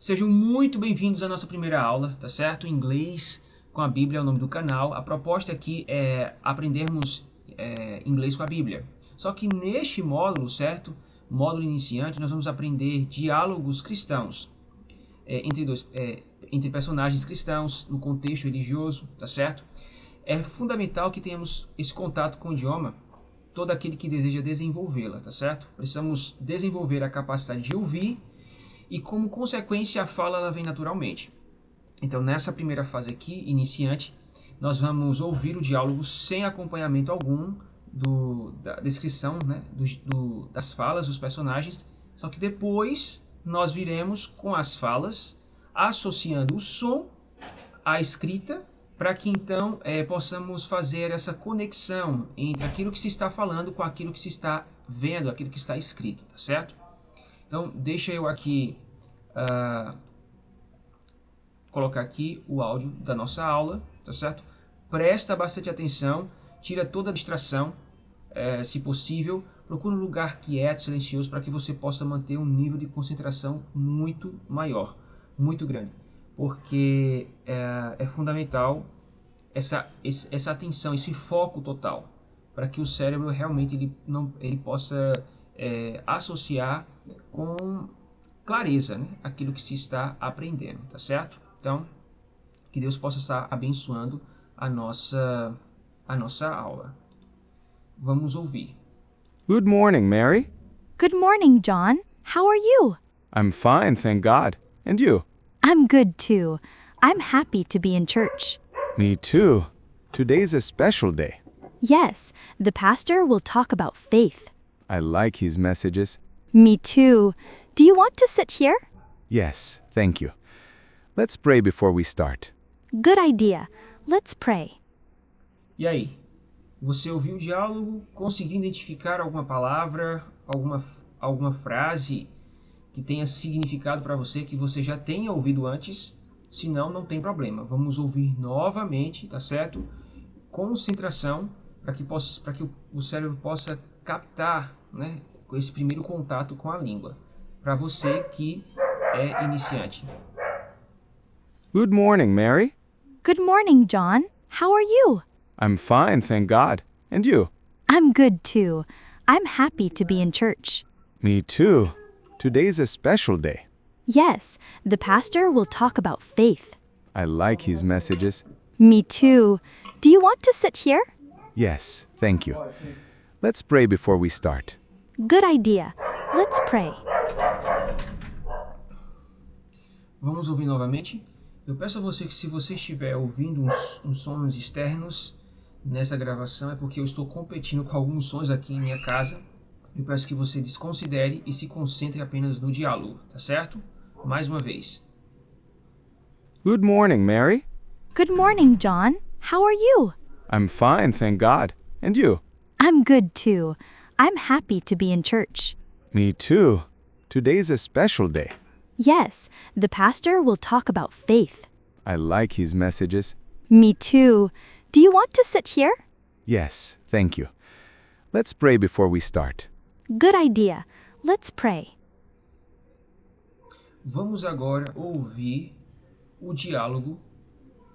Sejam muito bem-vindos à nossa primeira aula, tá certo? Inglês com a Bíblia é o nome do canal. A proposta aqui é aprendermos inglês com a Bíblia. Só que neste módulo, certo? Módulo iniciante, nós vamos aprender diálogos cristãos entre personagens cristãos no contexto religioso, tá certo? É fundamental que tenhamos esse contato com o idioma, todo aquele que deseja desenvolvê-la, tá certo? Precisamos desenvolver a capacidade de ouvir e, como consequência, a fala ela vem naturalmente. Então, nessa primeira fase aqui, iniciante, nós vamos ouvir o diálogo sem acompanhamento algum da descrição, né, das falas dos personagens, só que depois nós viremos com as falas, associando o som à escrita, para que então possamos fazer essa conexão entre aquilo que se está falando com aquilo que se está vendo, aquilo que está escrito, tá certo? Então, deixa eu aqui colocar aqui o áudio da nossa aula, tá certo? Presta bastante atenção, tira toda a distração, se possível, procura um lugar quieto, silencioso, para que você possa manter um nível de concentração muito maior, muito grande, porque é fundamental essa atenção, esse foco total, para que o cérebro realmente ele possa associar com clareza, né, aquilo que se está aprendendo, tá certo? Então, que Deus possa estar abençoando a nossa aula. Vamos ouvir. Good morning, Mary. Good morning, John. How are you? I'm fine, thank God. And you? I'm good too. I'm happy to be in church. Me too. Today's a special day. Yes, the pastor will talk about faith. I like his messages. Me too. Do you want to sit here? Yes, thank you. Let's pray before we start. Good idea. Let's pray. E aí? Você ouviu o diálogo? Conseguiu identificar alguma palavra, alguma frase que tenha significado para você, que você já tenha ouvido antes? Se não, não tem problema. Vamos ouvir novamente, tá certo? Concentração, para que o cérebro possa captar, né, esse primeiro contato com a língua. Para você que é iniciante. Good morning, Mary. Good morning, John. How are you? I'm fine, thank God. And you? I'm good too. I'm happy to be in church. Me too. Today's a special day. Yes, the pastor will talk about faith. I like his messages. Me too. Do you want to sit here? Yes, thank you. Let's pray before we start. Good idea. Let's pray. Vamos ouvir novamente? Eu peço a você que, se você estiver ouvindo uns sons externos nessa gravação, é porque eu estou competindo com alguns sons aqui em minha casa. Eu peço que você desconsidere e se concentre apenas no diálogo, tá certo? Mais uma vez. Good morning, Mary. Good morning, John. How are you? I'm fine, thank God. And you? I'm good too. I'm happy to be in church. Me too. Today's a special day. Yes, the pastor will talk about faith. I like his messages. Me too. Do you want to sit here? Yes, thank you. Let's pray before we start. Good idea. Let's pray. Vamos agora ouvir o diálogo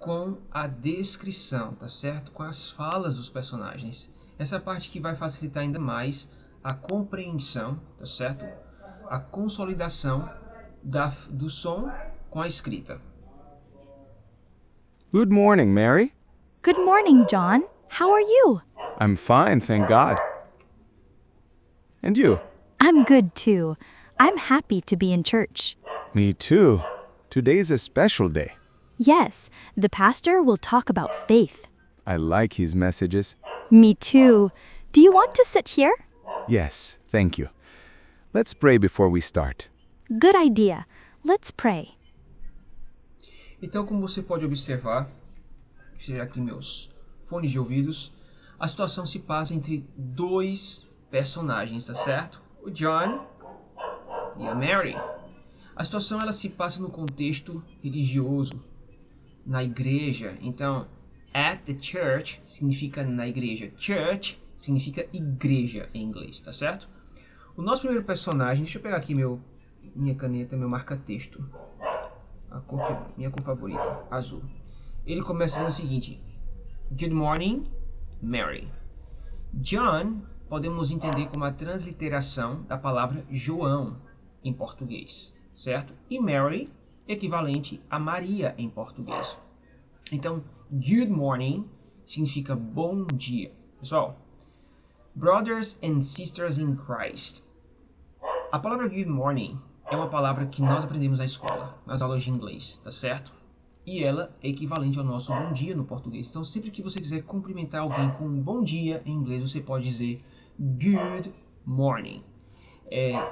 com a descrição, tá certo? Com as falas dos personagens. Essa parte que vai facilitar ainda mais a compreensão, tá certo? A consolidação do som com a escrita. Good morning, Mary. Good morning, John. How are you? I'm fine, thank God. And you? I'm good too. I'm happy to be in church. Me too. Today's a special day. Yes, the pastor will talk about faith. I like his messages. Me too. Do you want to sit here? Yes, thank you. Let's pray before we start. Good idea. Let's pray. Então, como você pode observar, vou tirar aqui meus fones de ouvidos, a situação se passa entre dois personagens, tá certo? O John e a Mary. A situação ela se passa no contexto religioso, na igreja. Então, at the church significa na igreja. Church significa igreja em inglês, tá certo? O nosso primeiro personagem, deixa eu pegar aqui minha caneta, meu marca-texto. minha cor favorita, azul. Ele começa dizendo o seguinte: Good morning, Mary. John podemos entender como a transliteração da palavra João em português, certo? E Mary, equivalente a Maria em português. Então, good morning significa bom dia. Pessoal, brothers and sisters in Christ. A palavra good morning é uma palavra que nós aprendemos na escola, nas aulas de inglês, tá certo? E ela é equivalente ao nosso bom dia no português. Então, sempre que você quiser cumprimentar alguém com um bom dia em inglês, você pode dizer good morning.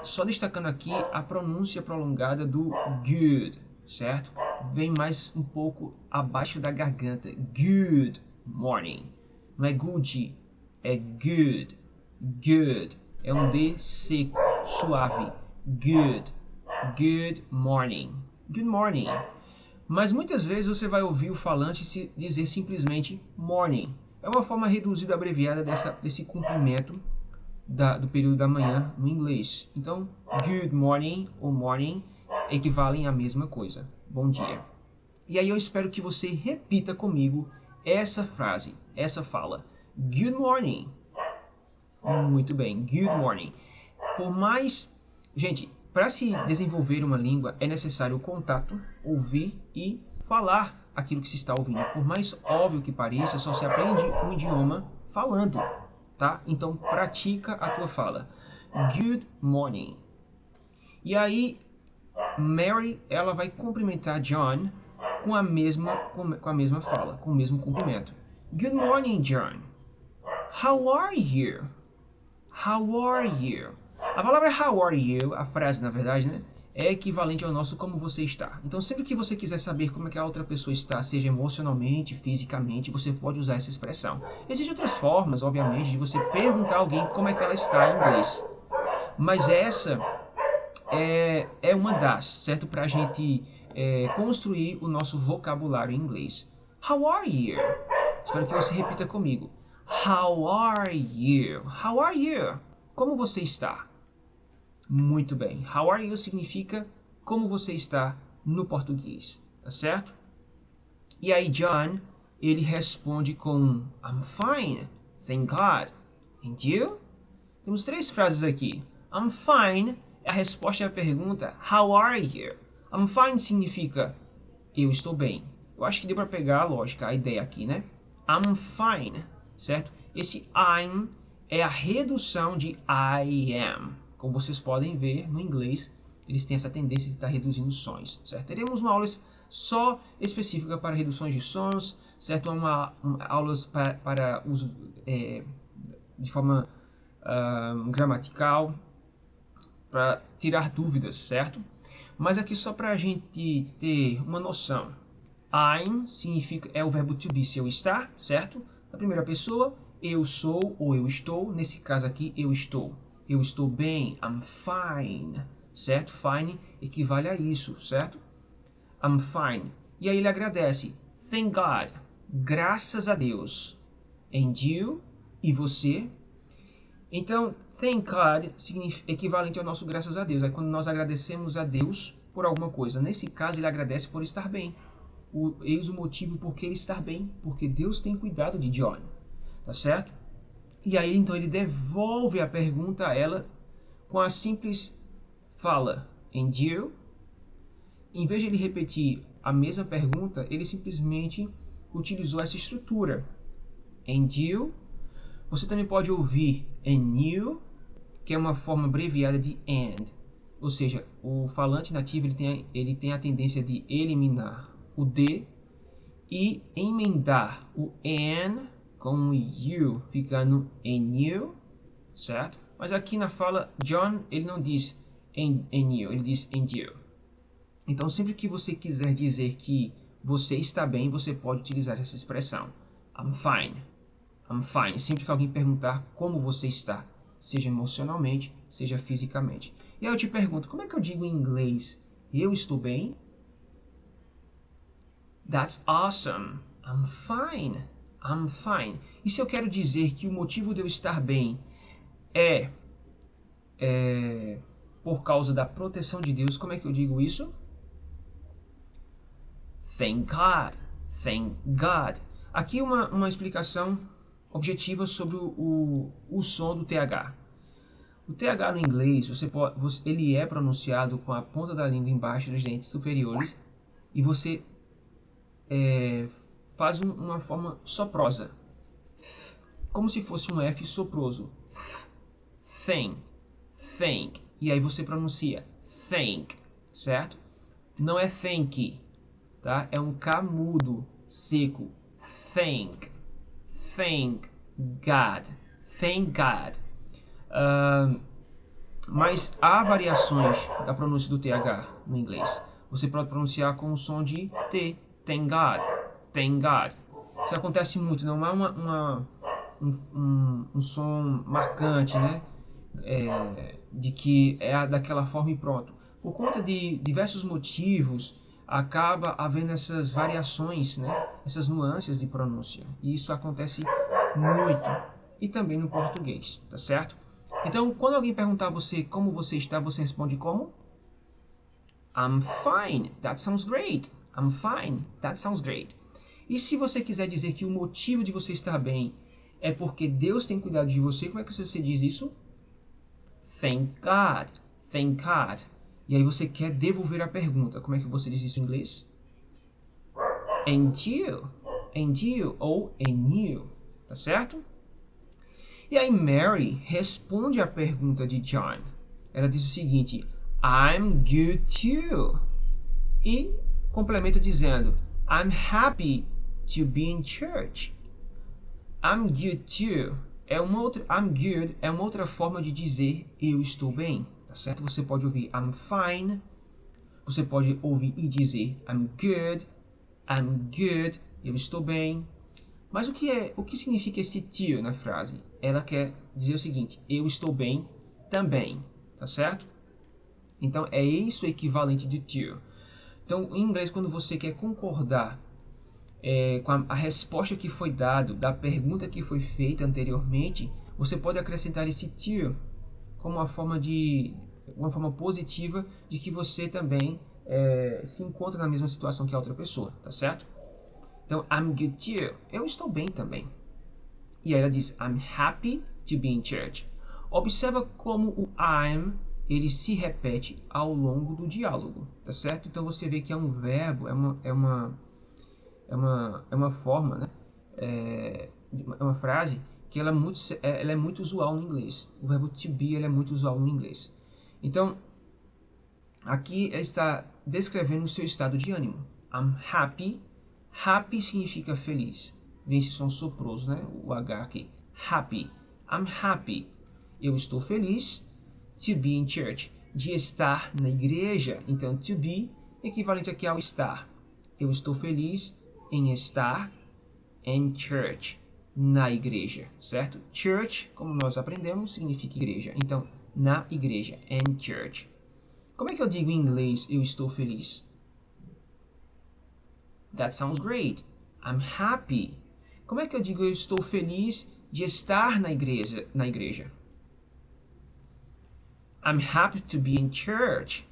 Só destacando aqui a pronúncia prolongada do good, certo? Vem mais um pouco abaixo da garganta. Good morning. Não é good, é good. Good. É um D seco, suave. Good. Good morning. Good morning. Mas muitas vezes você vai ouvir o falante dizer simplesmente morning. É uma forma reduzida, abreviada desse cumprimento do período da manhã no inglês. Então, good morning ou morning equivalem à mesma coisa. Bom dia. E aí eu espero que você repita comigo essa frase, essa fala. Good morning. Muito bem, good morning. Por mais... Gente, para se desenvolver uma língua é necessário o contato, ouvir e falar aquilo que se está ouvindo. Por mais óbvio que pareça, só se aprende um idioma falando, tá? Então pratica a tua fala. Good morning. E aí Mary, ela vai cumprimentar John com a mesma fala, com o mesmo cumprimento. Good morning, John. How are you? How are you? A palavra how are you, a frase na verdade, né, é equivalente ao nosso como você está. Então sempre que você quiser saber como é que a outra pessoa está, seja emocionalmente, fisicamente, você pode usar essa expressão. Existem outras formas, obviamente, de você perguntar a alguém como é que ela está em inglês. Mas essa é uma das, certo? Para a gente construir o nosso vocabulário em inglês. How are you? Espero que você repita comigo. How are you? How are you? Como você está? Muito bem. How are you significa como você está no português, tá certo? E aí John, ele responde com I'm fine, thank God. And you? Temos 3 frases aqui. I'm fine é a resposta à pergunta How are you? I'm fine significa eu estou bem. Eu acho que deu para pegar a lógica, a ideia aqui, né? I'm fine, certo? Esse I'm é a redução de I am. Como vocês podem ver, no inglês, eles têm essa tendência de estar reduzindo sons, certo? Teremos uma aula só específica para reduções de sons, certo? Aulas para uso de forma gramatical, para tirar dúvidas, certo? Mas aqui só para a gente ter uma noção. I'm significa, é o verbo to be, se eu estar, certo? Na primeira pessoa, eu sou ou eu estou. Nesse caso aqui, eu estou. Eu estou bem, I'm fine, certo? Fine equivale a isso, certo? I'm fine. E aí ele agradece, thank God, graças a Deus. And you, e você? Então, thank God significa equivalente ao nosso graças a Deus. É quando nós agradecemos a Deus por alguma coisa. Nesse caso, ele agradece por estar bem. Eis o motivo por que ele está bem, porque Deus tem cuidado de John, tá certo? E aí então ele devolve a pergunta a ela com a simples fala and you. Em vez de ele repetir a mesma pergunta, ele simplesmente utilizou essa estrutura and you. Você também pode ouvir and you, que é uma forma abreviada de and, ou seja, o falante nativo ele tem a tendência de eliminar o D e emendar o N com o you, ficando in you, certo? Mas aqui na fala, John, ele não diz in you, ele diz in you. Então, sempre que você quiser dizer que você está bem, você pode utilizar essa expressão. I'm fine. I'm fine. Sempre que alguém perguntar como você está, seja emocionalmente, seja fisicamente. E aí eu te pergunto, como é que eu digo em inglês, eu estou bem? That's awesome. I'm fine. I'm fine. E se eu quero dizer que o motivo de eu estar bem é por causa da proteção de Deus, como é que eu digo isso? Thank God. Thank God. Aqui uma explicação objetiva sobre o som do TH. O TH no inglês, ele é pronunciado com a ponta da língua embaixo dos dentes superiores e você faz uma forma soprosa, como se fosse um F soproso. Think. E aí você pronuncia think, certo? Não é thank, tá? É um K mudo, seco. Thank God. Thank God. Mas há variações da pronúncia do TH no inglês. Você pode pronunciar com o som de T. Thank God. Isso acontece muito, não há um som marcante, né? De que é daquela forma e pronto. Por conta de diversos motivos, acaba havendo essas variações, né? Essas nuances de pronúncia. E isso acontece muito. E também no português, tá certo? Então, quando alguém perguntar a você como você está, você responde como? I'm fine, that sounds great. I'm fine, that sounds great. E se você quiser dizer que o motivo de você estar bem é porque Deus tem cuidado de você, como é que você diz isso? Thank God. Thank God. E aí você quer devolver a pergunta. Como é que você diz isso em inglês? And you ou and you. Tá certo? E aí Mary responde à pergunta de John. Ela diz o seguinte: I'm good too. E complementa dizendo: I'm happy to be in church. I'm good too. I'm good é uma outra forma de dizer eu estou bem, tá certo? Você pode ouvir I'm fine. Você pode ouvir e dizer I'm good, eu estou bem. Mas o que significa esse to na frase? Ela quer dizer o seguinte: eu estou bem também, tá certo? Então é isso o equivalente de to. Então em inglês, quando você quer concordar com a resposta que foi dada, da pergunta que foi feita anteriormente, você pode acrescentar esse to como uma forma positiva de que você também se encontra na mesma situação que a outra pessoa, tá certo? Então, I'm good too. Eu estou bem também. E aí ela diz, I'm happy to be in church. Observa como o I'm, ele se repete ao longo do diálogo, tá certo? Então você vê que é um verbo, é uma forma, né? É uma frase que ela é muito usual no inglês. O verbo to be, ele é muito usual no inglês. Então, aqui ela está descrevendo o seu estado de ânimo. I'm happy. Happy significa feliz. Vem esse som soproso, né? O H aqui. Happy. I'm happy. Eu estou feliz. To be in church. De estar na igreja. Então, to be, equivalente aqui ao estar. Eu estou feliz em estar in church. Na igreja, certo? Church, como nós aprendemos, significa igreja. Então, na igreja. In church. Como é que eu digo em inglês eu estou feliz? That sounds great. I'm happy. Como é que eu digo eu estou feliz de estar na igreja? I'm happy to be in church.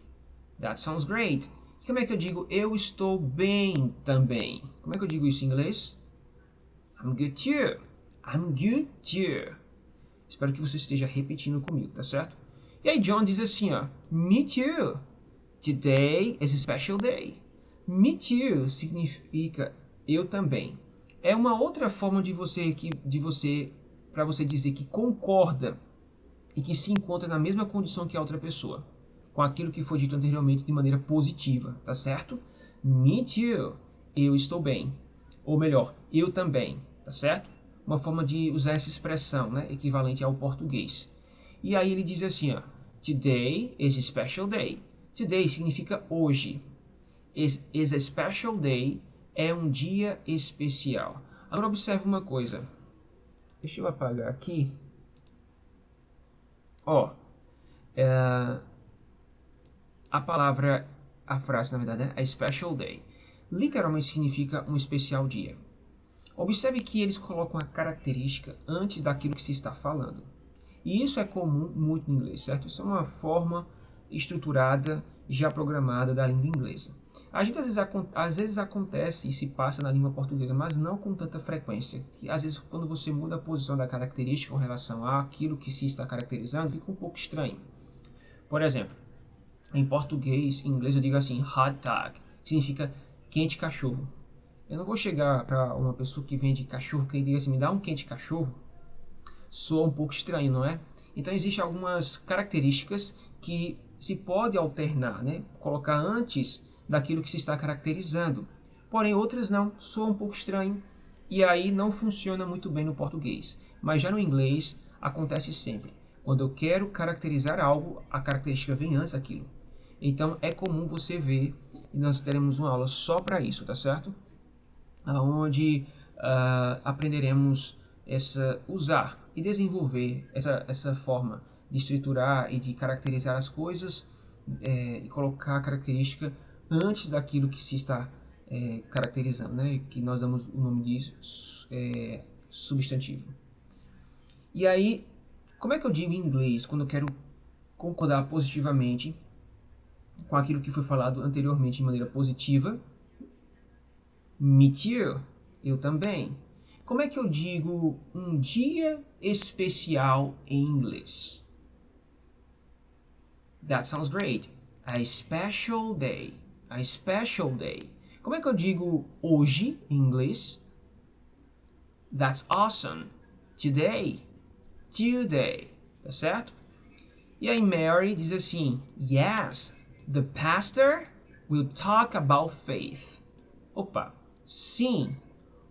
That sounds great. Como é que eu digo eu estou bem também? Como é que eu digo isso em inglês? I'm good too. I'm good too. Espero que você esteja repetindo comigo, tá certo? E aí John diz assim, ó. Me too. Today is a special day. Me too significa eu também. É uma outra forma para você dizer que concorda e que se encontra na mesma condição que a outra pessoa, com aquilo que foi dito anteriormente de maneira positiva, tá certo? Me too, eu estou bem. Ou melhor, eu também, tá certo? Uma forma de usar essa expressão, né, equivalente ao português. E aí ele diz assim, ó, Today is a special day. Today significa hoje. Is a special day é um dia especial. Agora observe uma coisa. Deixa eu apagar aqui. Ó, a frase na verdade é a special day. Literalmente significa um especial dia. Observe que eles colocam a característica antes daquilo que se está falando. E isso é comum muito no inglês, certo? Isso é uma forma estruturada, já programada da língua inglesa. A gente às vezes acontece e se passa na língua portuguesa, mas não com tanta frequência. E, às vezes quando você muda a posição da característica com relação àquilo que se está caracterizando, fica um pouco estranho. Por exemplo, em português, em inglês eu digo assim, hot dog, que significa quente cachorro. Eu não vou chegar para uma pessoa que vende cachorro que diga assim, me dá um quente cachorro. Soa um pouco estranho, não é? Então existem algumas características que se pode alternar, né? Colocar antes daquilo que se está caracterizando. Porém, outras não, soa um pouco estranho e aí não funciona muito bem no português. Mas já no inglês acontece sempre. Quando eu quero caracterizar algo, a característica vem antes daquilo. Então é comum você ver, e nós teremos uma aula só para isso, tá certo? Onde aprenderemos usar e desenvolver essa forma de estruturar e de caracterizar as coisas e colocar a característica antes daquilo que se está caracterizando, né? Que nós damos o nome de substantivo. E aí, como é que eu digo em inglês quando eu quero concordar positivamente com aquilo que foi falado anteriormente de maneira positiva? Me too, eu também. Como é que eu digo um dia especial em inglês? That sounds great. A special day. A special day. Como é que eu digo hoje em inglês? That's awesome. Today. Today. Tá certo? E aí Mary diz assim, yes, the pastor will talk about faith. Opa, sim,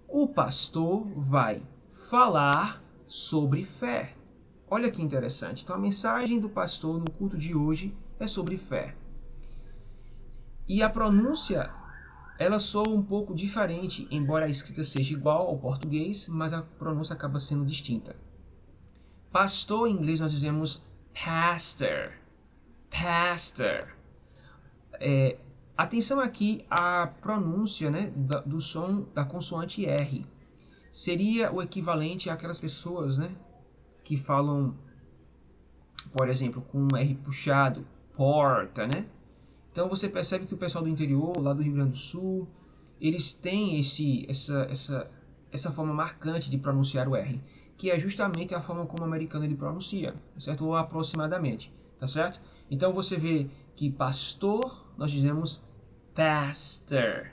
o pastor vai falar sobre fé. Olha que interessante. Então a mensagem do pastor no culto de hoje é sobre fé. E a pronúncia, ela soa um pouco diferente, embora a escrita seja igual ao português, mas a pronúncia acaba sendo distinta. Pastor em inglês nós dizemos pastor. Pastor. Atenção aqui à pronúncia, né, do som da consoante R. Seria o equivalente àquelas pessoas, né, que falam, por exemplo, com um R puxado, porta, né? Então você percebe que o pessoal do interior, lá do Rio Grande do Sul, eles têm essa forma marcante de pronunciar o R, que é justamente a forma como o americano ele pronuncia, certo? Ou aproximadamente, tá certo? Então você vê que pastor, nós dizemos pastor,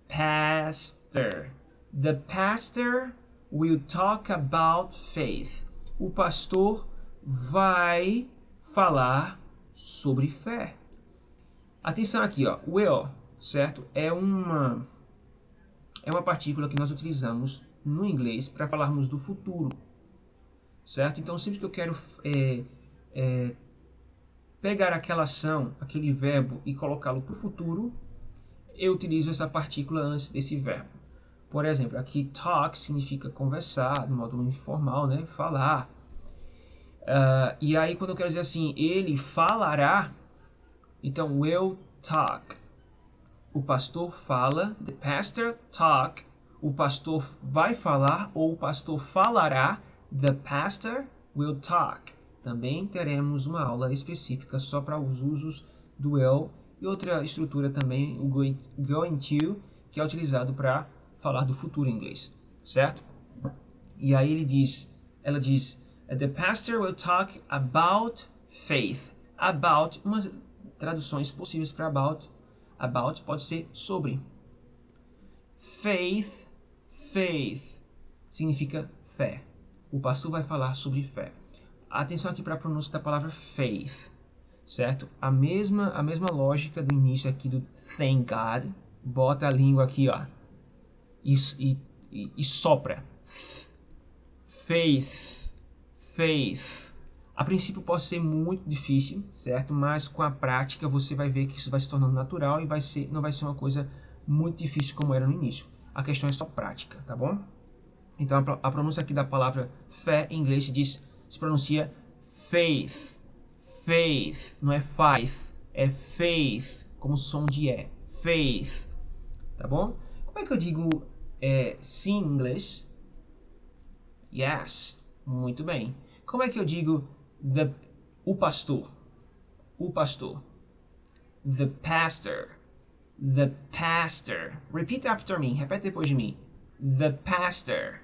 pastor. The pastor will talk about faith. O pastor vai falar sobre fé. Atenção aqui, ó, will, certo? É uma partícula que nós utilizamos no inglês para falarmos do futuro, certo? Então, sempre que eu quero pegar aquela ação, aquele verbo e colocá-lo para o futuro, eu utilizo essa partícula antes desse verbo. Por exemplo, aqui talk significa conversar, de modo informal, né? Falar. E aí, quando eu quero dizer assim, ele falará, então, will talk. O pastor fala, the pastor talk. O pastor vai falar ou o pastor falará, the pastor will talk. Também teremos uma aula específica só para os usos do will e outra estrutura também, o going to, que é utilizado para falar do futuro em inglês, certo? E aí ela diz, the pastor will talk about faith. About, umas traduções possíveis para about pode ser sobre. Faith, faith significa fé. O pastor vai falar sobre fé. Atenção aqui para a pronúncia da palavra faith, certo? A mesma lógica do início aqui do thank God. Bota a língua aqui, ó, e sopra. Faith, faith. A princípio pode ser muito difícil, certo? Mas com a prática você vai ver que isso vai se tornando natural e não vai ser uma coisa muito difícil como era no início. A questão é só prática, tá bom? Então a pronúncia aqui da palavra fé em inglês se pronuncia faith. Faith, não é faith, é faith, como som de E. Faith, tá bom? Como é que eu digo sim em inglês? Yes, muito bem. Como é que eu digo o pastor? O pastor. The pastor. The pastor. Repeat after me. Repete depois de mim. The pastor.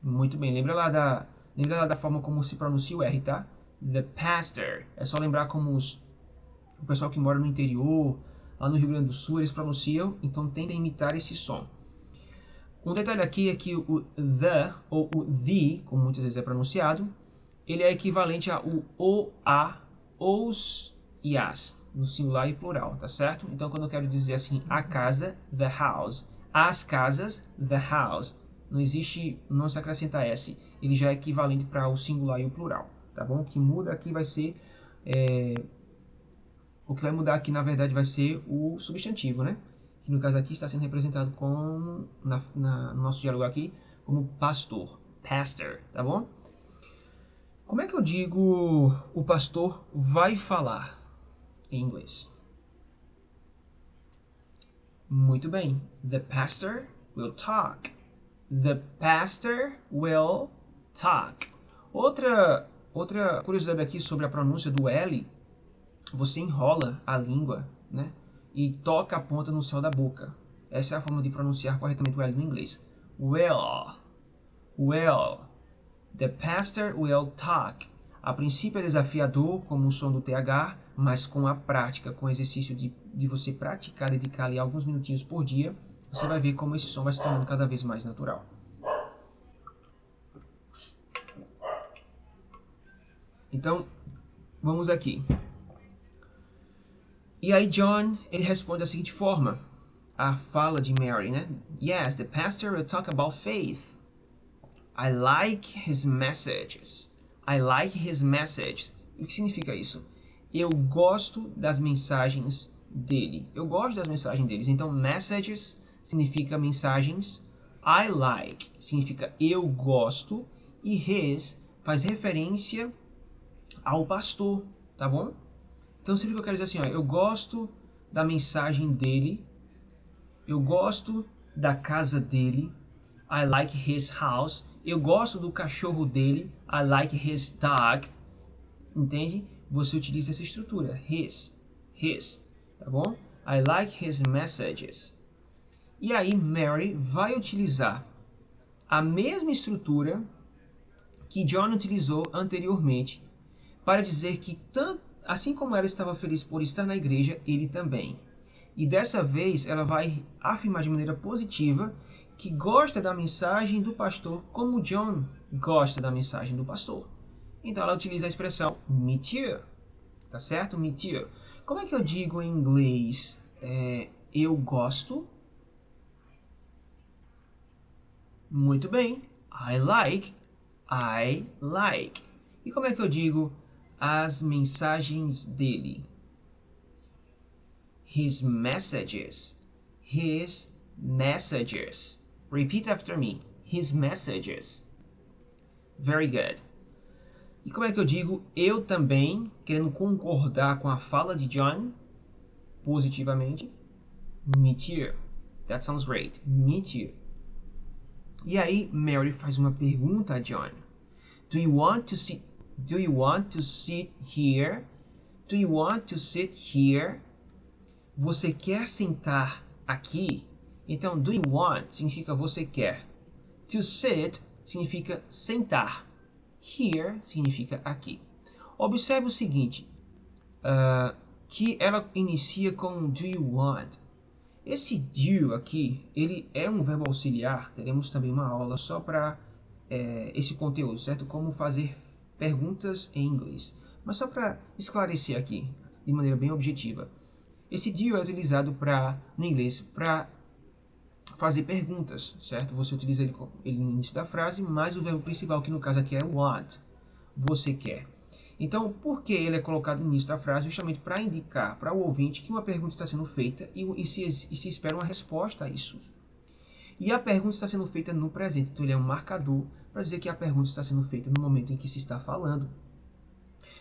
Muito bem. Lembra lá da forma como se pronuncia o R, tá? The pastor. É só lembrar como o pessoal que mora no interior, lá no Rio Grande do Sul, eles pronunciam, então tendem a imitar esse som. Um detalhe aqui é que o the, ou o the, como muitas vezes é pronunciado, ele é equivalente ao a, os e as, no singular e plural, tá certo? Então, quando eu quero dizer assim, a casa, the house, as casas, the house, não se acrescenta s, ele já é equivalente para o singular e o plural, tá bom? O que muda aqui vai ser, o que vai mudar aqui, na verdade, vai ser o substantivo, né? Que no caso aqui está sendo representado como, no nosso diálogo aqui, como pastor, pastor, tá bom? Como é que eu digo o pastor vai falar em inglês? Muito bem. The pastor will talk. The pastor will talk. Outra curiosidade aqui sobre a pronúncia do L, você enrola a língua, né? E toca a ponta no céu da boca. Essa é a forma de pronunciar corretamente o L no inglês. Will. The pastor will talk. A princípio é desafiador, como o som do TH, mas com a prática, com o exercício de você praticar, dedicar ali alguns minutinhos por dia, você vai ver como esse som vai se tornando cada vez mais natural. Então, vamos aqui. E aí John, ele responde da seguinte forma, a fala de Mary, né? Yes, the pastor will talk about faith. I like his messages. I like his messages. O que significa isso? Eu gosto das mensagens dele. Eu gosto das mensagens deles. Então, messages significa mensagens. I like significa eu gosto. E his faz referência ao pastor, tá bom? Então, sempre que eu quero dizer assim, ó, eu gosto da mensagem dele. Eu gosto da casa dele. I like his house. Eu gosto do cachorro dele. I like his dog. Entende? Você utiliza essa estrutura. His. Tá bom? I like his messages. E aí Mary vai utilizar a mesma estrutura que John utilizou anteriormente para dizer que, assim como ela estava feliz por estar na igreja, ele também. E dessa vez ela vai afirmar de maneira positiva que gosta da mensagem do pastor como John gosta da mensagem do pastor. Então ela utiliza a expressão me too, tá certo? Me too. Como é que eu digo em inglês eu gosto? Muito bem. I like. E como é que eu digo as mensagens dele? His messages. Repeat after me. His messages. Very good. E como é que eu digo eu também, querendo concordar com a fala de John, positivamente? Me too. That sounds great. Me too. E aí Mary faz uma pergunta a John. Do you want to sit here? Do you want to sit here? Você quer sentar aqui? Então, do you want significa você quer. To sit significa sentar. Here significa aqui. Observe o seguinte, que ela inicia com do you want. Esse do aqui, ele é um verbo auxiliar. Teremos também uma aula só para esse conteúdo, certo? Como fazer perguntas em inglês. Mas só para esclarecer aqui, de maneira bem objetiva. Esse do é utilizado no inglês para fazer perguntas, certo? Você utiliza ele no início da frase, mas o verbo principal, que no caso aqui é want, você quer. Então, por que ele é colocado no início da frase? Justamente para indicar para o ouvinte que uma pergunta está sendo feita e se espera uma resposta a isso. E a pergunta está sendo feita no presente, então ele é um marcador para dizer que a pergunta está sendo feita no momento em que se está falando.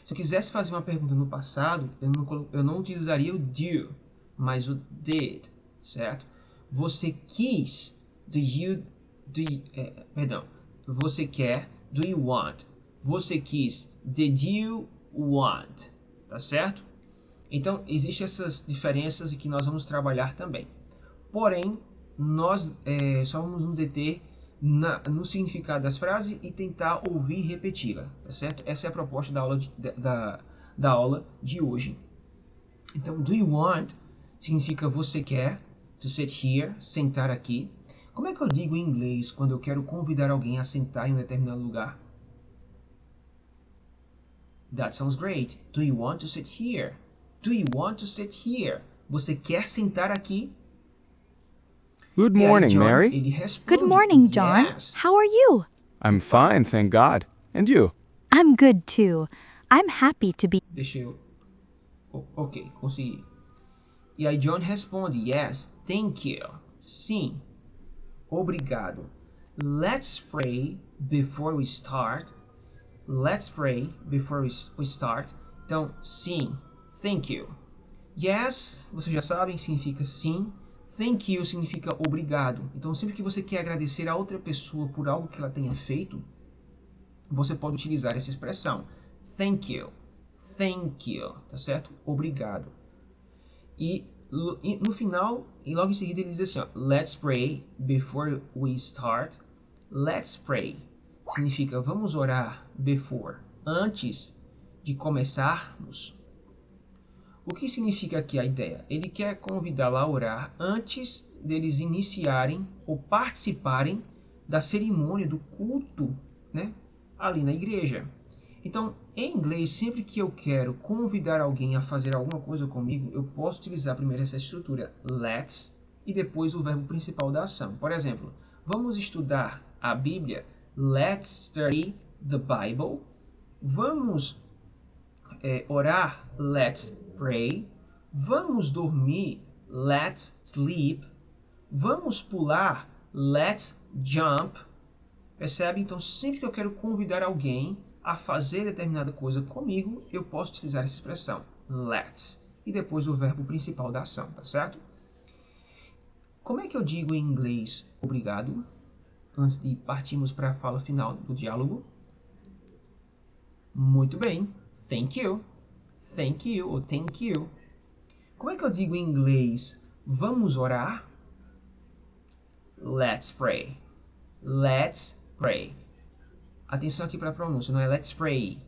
Se eu quisesse fazer uma pergunta no passado, eu não utilizaria o do, mas o did, certo? Você quis, você quer, do you want? Você quis, did you want? Tá certo? Então, existem essas diferenças e que nós vamos trabalhar também. Porém, nós só vamos nos deter no significado das frases e tentar ouvir e repeti-la, tá certo? Essa é a proposta da aula de hoje. Então, do you want significa você quer, to sit here, sentar aqui. Como é que eu digo em inglês quando eu quero convidar alguém a sentar em um determinado lugar? That sounds great. Do you want to sit here? Do you want to sit here? Você quer sentar aqui? Good E aí, morning, John, Mary. ele responde, Good morning, John. Yes. How are you? I'm fine, thank God. And you? I'm good too. I'm happy to be. Deixa eu... Ok, consegui. E aí John responde, yes, thank you. Sim, obrigado. Let's pray before we start. Let's pray before we start. Então, sim, thank you. Yes, vocês já sabem, significa sim. Thank you significa obrigado. Então, sempre que você quer agradecer a outra pessoa por algo que ela tenha feito, você pode utilizar essa expressão. Thank you. Thank you. Tá certo? Obrigado. E no final, e logo em seguida ele diz assim, ó, let's pray before we start. Let's pray significa vamos orar before, antes de começarmos. O que significa aqui a ideia? Ele quer convidá-la a orar antes deles iniciarem ou participarem da cerimônia, do culto, né, ali na igreja. Então, em inglês, sempre que eu quero convidar alguém a fazer alguma coisa comigo, eu posso utilizar primeiro essa estrutura let's e depois o verbo principal da ação. Por exemplo, vamos estudar a Bíblia, let's study the Bible. Vamos orar, let's pray. Vamos dormir, let's sleep. Vamos pular, let's jump. Percebe? Então, sempre que eu quero convidar alguém a fazer determinada coisa comigo, eu posso utilizar essa expressão, let's, e depois o verbo principal da ação, tá certo? Como é que eu digo em inglês obrigado, antes de partirmos para a fala final do diálogo? Muito bem, thank you ou thank you. Como é que eu digo em inglês vamos orar? Let's pray. Let's pray. Atenção aqui para a pronúncia, não é let's pray.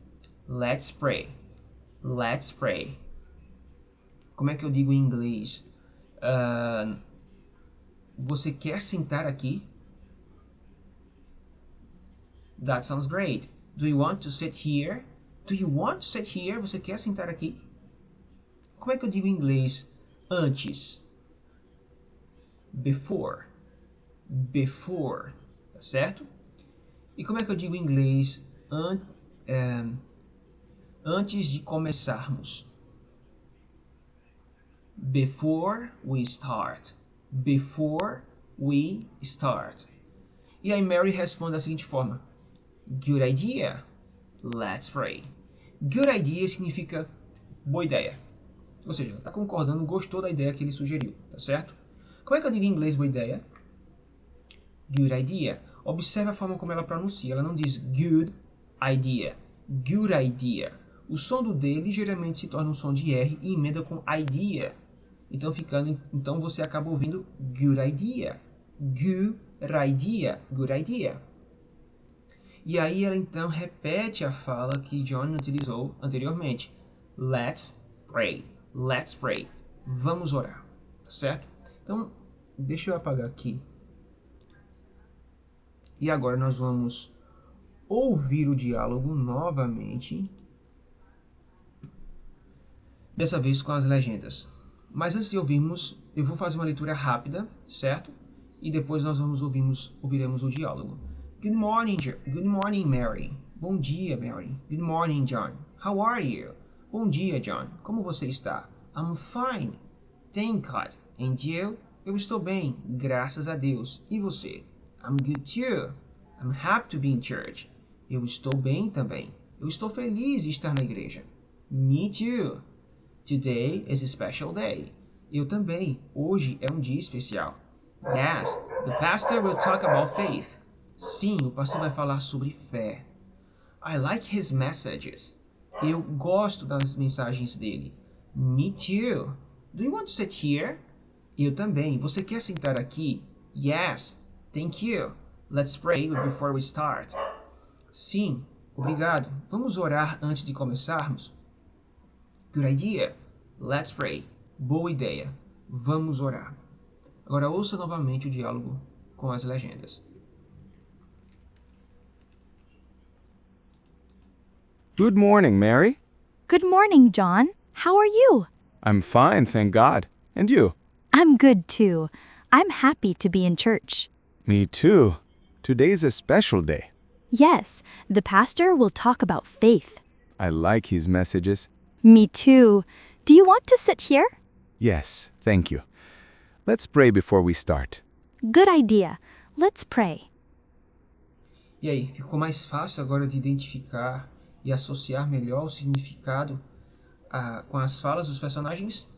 Let's pray. Let's pray. Como é que eu digo em inglês? Você quer sentar aqui? That sounds great. Do you want to sit here? Do you want to sit here? Você quer sentar aqui? Como é que eu digo em inglês antes? Before. Before. Tá certo? E como é que eu digo em inglês antes de começarmos? Before we start. Before we start. E aí Mary responde da seguinte forma. Good idea. Let's pray. Good idea significa boa ideia. Ou seja, ela está concordando, gostou da ideia que ele sugeriu, tá certo? Como é que eu digo em inglês boa ideia? Good idea. Observe a forma como ela pronuncia. Ela não diz good idea. Good idea. O som do D ligeiramente se torna um som de R e emenda com idea. Então você acaba ouvindo good idea. Good idea. Good idea. E aí ela então repete a fala que John utilizou anteriormente. Let's pray. Let's pray. Vamos orar. Certo? Então, deixa eu apagar aqui. E agora nós vamos ouvir o diálogo novamente. Dessa vez com as legendas. Mas antes de ouvirmos, eu vou fazer uma leitura rápida, certo? E depois nós ouviremos o diálogo. Good morning, Mary. Bom dia, Mary. Good morning, John. How are you? Bom dia, John. Como você está? I'm fine. Thank God. And you? Eu estou bem, graças a Deus. E você? I'm good too. I'm happy to be in church. Eu estou bem também. Eu estou feliz de estar na igreja. Me too. Today is a special day. Eu também. Hoje é um dia especial. Yes, the pastor will talk about faith. Sim, o pastor vai falar sobre fé. I like his messages. Eu gosto das mensagens dele. Me too. Do you want to sit here? Eu também. Você quer sentar aqui? Yes. Thank you. Let's pray before we start. Sim, obrigado. Vamos orar antes de começarmos? Good idea. Let's pray. Boa ideia. Vamos orar. Agora ouça novamente o diálogo com as legendas. Good morning, Mary. Good morning, John. How are you? I'm fine, thank God. And you? I'm good too. I'm happy to be in church. Me too. Today's a special day. Yes, the pastor will talk about faith. I like his messages. Me too. Do you want to sit here? Yes, thank you. Let's pray before we start. Good idea. Let's pray. E aí, ficou mais fácil agora de identificar e associar melhor o significado com as falas dos personagens?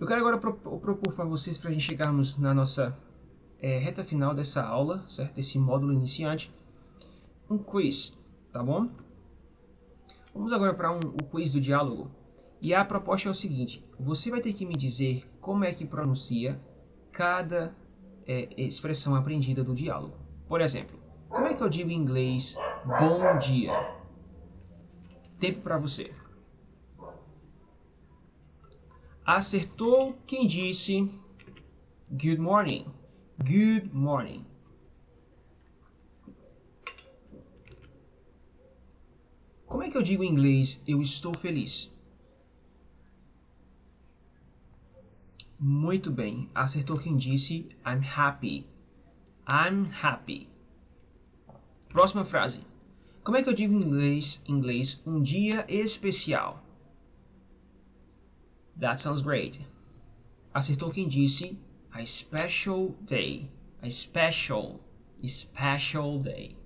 Eu quero agora propor para vocês, para a gente chegarmos na nossa reta final dessa aula, certo? Desse módulo iniciante, um quiz, tá bom? Vamos agora para o quiz do diálogo. E a proposta é o seguinte: você vai ter que me dizer como é que pronuncia cada expressão aprendida do diálogo. Por exemplo, como é que eu digo em inglês bom dia? Tempo para você. Acertou quem disse good morning. Good morning. Como é que eu digo em inglês eu estou feliz? Muito bem. Acertou quem disse I'm happy. I'm happy. Próxima frase. Como é que eu digo em inglês um dia especial? That sounds great. Acertou quem disse a special day. A special day.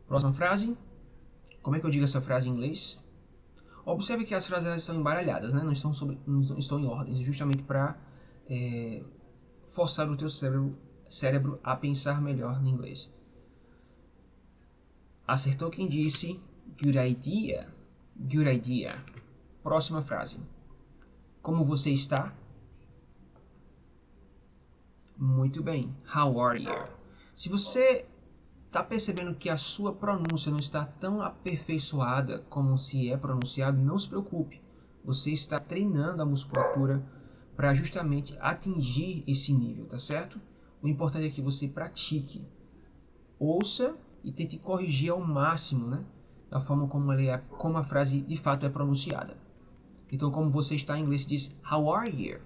Próxima frase. Como é que eu digo essa frase em inglês? Observe que as frases estão embaralhadas, né? Não estão em ordem, justamente para forçar o teu cérebro a pensar melhor no inglês. Acertou quem disse good idea. Good idea. Próxima frase. Como você está? Muito bem. How are you? Se você está percebendo que a sua pronúncia não está tão aperfeiçoada como se é pronunciado, não se preocupe. Você está treinando a musculatura para justamente atingir esse nível, tá certo? O importante é que você pratique. Ouça e tente corrigir ao máximo, né? Da forma como a frase de fato é pronunciada. Então, como você está em inglês, diz how are you?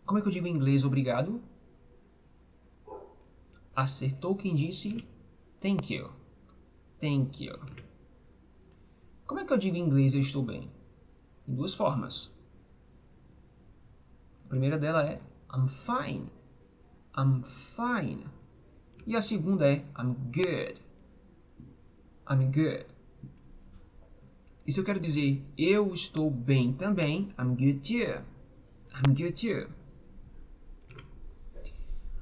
Como é que eu digo em inglês obrigado? Acertou quem disse thank you. Thank you. Como é que eu digo em inglês eu estou bem? Em duas formas. A primeira dela é I'm fine. I'm fine. E a segunda é I'm good. I'm good. E se eu quero dizer eu estou bem também, I'm good too. I'm good too.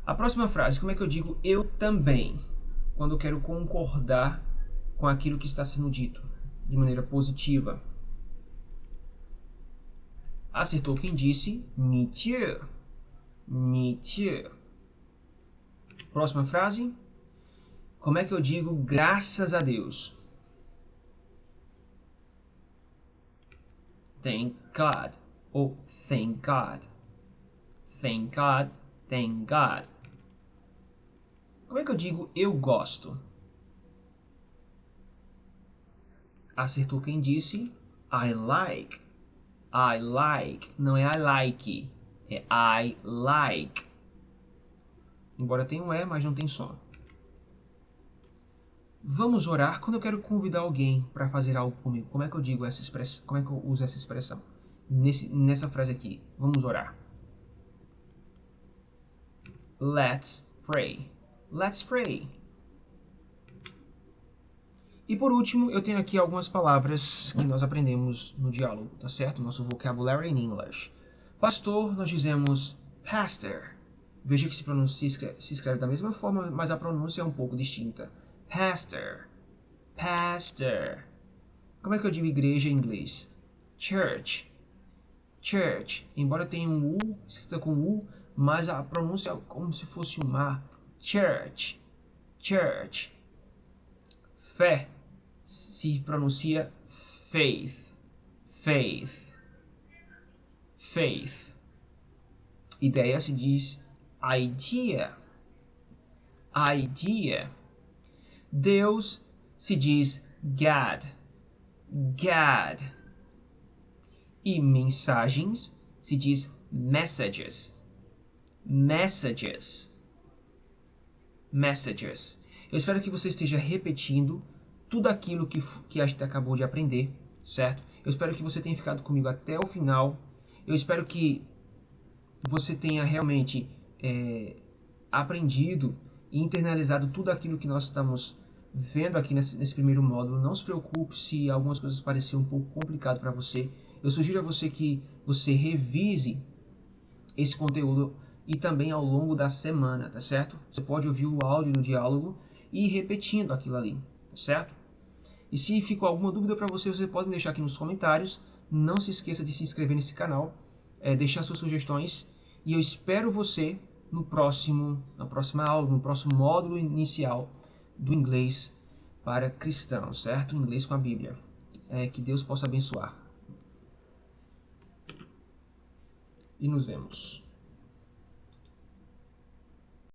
A próxima frase, como é que eu digo eu também? Quando eu quero concordar com aquilo que está sendo dito de maneira positiva. Acertou quem disse me too. Me too. Próxima frase. Como é que eu digo graças a Deus? Thank God. Ou thank God. Thank God. Thank God. Como é que eu digo eu gosto? Acertou quem disse I like. I like. Não é I like. É I like. Embora tenha um E, mas não tem som. Vamos orar quando eu quero convidar alguém para fazer algo comigo. Como é que eu digo essa expressão? Como é que eu uso essa expressão? Nessa frase aqui. Vamos orar. Let's pray. Let's pray. E por último, eu tenho aqui algumas palavras que nós aprendemos no diálogo, tá certo? Nosso vocabulary in English. Pastor, nós dizemos pastor. Veja que se escreve da mesma forma, mas a pronúncia é um pouco distinta. Pastor. Pastor. Como é que eu digo igreja em inglês? church, church. Embora tenha um U, escrita com U, mas a pronúncia é como se fosse um A. Church, church. Fé se pronuncia faith, faith, faith. Ideia se diz idea, idea. Deus se diz God, God. E mensagens se diz messages, messages, messages. Eu espero que você esteja repetindo tudo aquilo que a gente acabou de aprender, certo? Eu espero que você tenha ficado comigo até o final. Eu espero que você tenha realmente aprendido e internalizado tudo aquilo que nós estamos vendo aqui nesse primeiro módulo. Não se preocupe se algumas coisas pareciam um pouco complicado para você. Eu sugiro a você que você revise esse conteúdo e também ao longo da semana, tá certo? Você pode ouvir o áudio do diálogo e ir repetindo aquilo ali, tá certo? E se ficou alguma dúvida para você, você pode me deixar aqui nos comentários. Não se esqueça de se inscrever nesse canal, deixar suas sugestões e eu espero você na próxima aula, no próximo módulo inicial do inglês para cristãos, certo? Inglês com a Bíblia. Que Deus possa abençoar. E nos vemos.